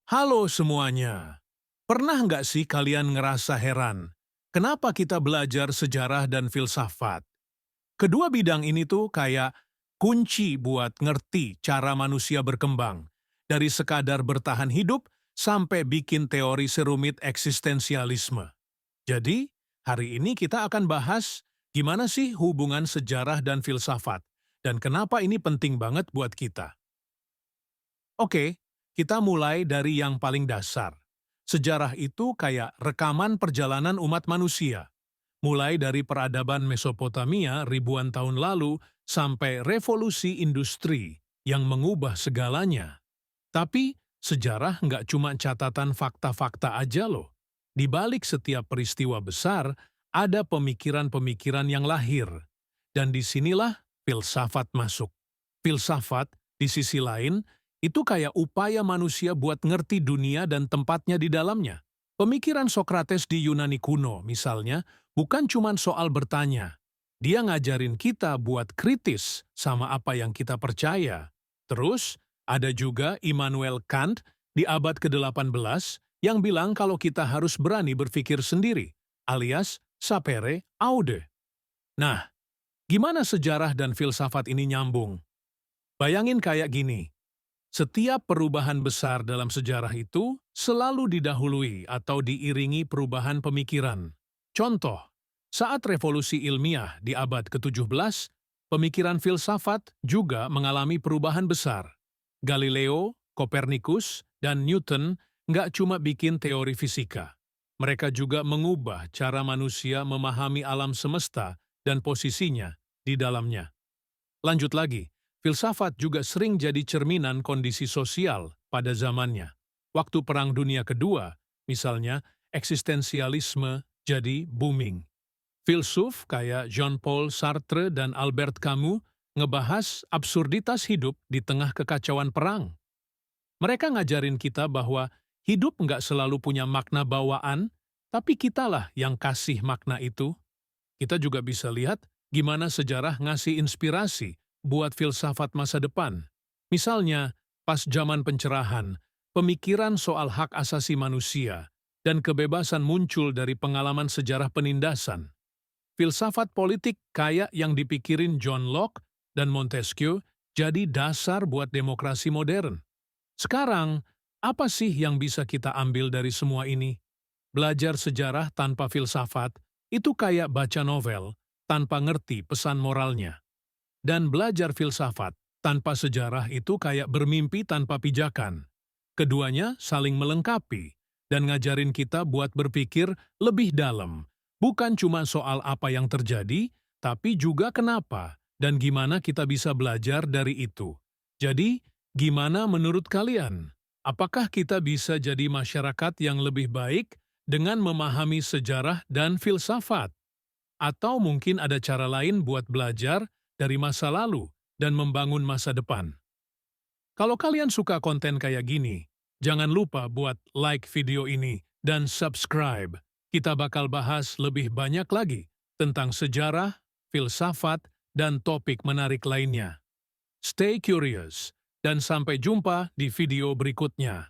Halo semuanya. Pernah nggak sih kalian ngerasa heran? Kenapa kita belajar sejarah dan filsafat? Kedua bidang ini tuh kayak kunci buat ngerti cara manusia berkembang. Dari sekadar bertahan hidup sampai bikin teori serumit eksistensialisme. Jadi, hari ini kita akan bahas gimana sih hubungan sejarah dan filsafat. Dan kenapa ini penting banget buat kita. Oke, kita mulai dari yang paling dasar. Sejarah itu kayak rekaman perjalanan umat manusia, mulai dari peradaban Mesopotamia ribuan tahun lalu sampai revolusi industri yang mengubah segalanya. Tapi, sejarah nggak cuma catatan fakta-fakta aja loh. Di balik setiap peristiwa besar, ada pemikiran-pemikiran yang lahir. Dan disinilah filsafat masuk. Filsafat, di sisi lain, itu kayak upaya manusia buat ngerti dunia dan tempatnya di dalamnya. Pemikiran Sokrates di Yunani kuno, misalnya, bukan cuma soal bertanya. Dia ngajarin kita buat kritis sama apa yang kita percaya. Terus, ada juga Immanuel Kant di abad ke-18 yang bilang kalau kita harus berani berpikir sendiri, alias sapere aude. Nah, gimana sejarah dan filsafat ini nyambung? Bayangin kayak gini, setiap perubahan besar dalam sejarah itu selalu didahului atau diiringi perubahan pemikiran. Contoh, saat revolusi ilmiah di abad ke-17, pemikiran filsafat juga mengalami perubahan besar. Galileo, Kopernikus, dan Newton nggak cuma bikin teori fisika. Mereka juga mengubah cara manusia memahami alam semesta dan posisinya di dalamnya. Lanjut lagi, filsafat juga sering jadi cerminan kondisi sosial pada zamannya. Waktu Perang Dunia Kedua, misalnya, eksistensialisme jadi booming. Filsuf kayak Jean-Paul Sartre dan Albert Camus ngebahas absurditas hidup di tengah kekacauan perang. Mereka ngajarin kita bahwa hidup nggak selalu punya makna bawaan, tapi kitalah yang kasih makna itu. Kita juga bisa lihat gimana sejarah ngasih inspirasi buat filsafat masa depan. Misalnya, pas zaman pencerahan, pemikiran soal hak asasi manusia dan kebebasan muncul dari pengalaman sejarah penindasan. Filsafat politik kayak yang dipikirin John Locke dan Montesquieu jadi dasar buat demokrasi modern. Sekarang, apa sih yang bisa kita ambil dari semua ini? Belajar sejarah tanpa filsafat itu kayak baca novel tanpa ngerti pesan moralnya. Dan belajar filsafat tanpa sejarah itu kayak bermimpi tanpa pijakan. Keduanya saling melengkapi dan ngajarin kita buat berpikir lebih dalam. Bukan cuma soal apa yang terjadi, tapi juga kenapa dan gimana kita bisa belajar dari itu. Jadi, gimana menurut kalian? Apakah kita bisa jadi masyarakat yang lebih baik dengan memahami sejarah dan filsafat? Atau mungkin ada cara lain buat belajar dari masa lalu dan membangun masa depan? Kalau kalian suka konten kayak gini, jangan lupa buat like video ini dan subscribe. Kita bakal bahas lebih banyak lagi tentang sejarah, filsafat, dan topik menarik lainnya. Stay curious, dan sampai jumpa di video berikutnya.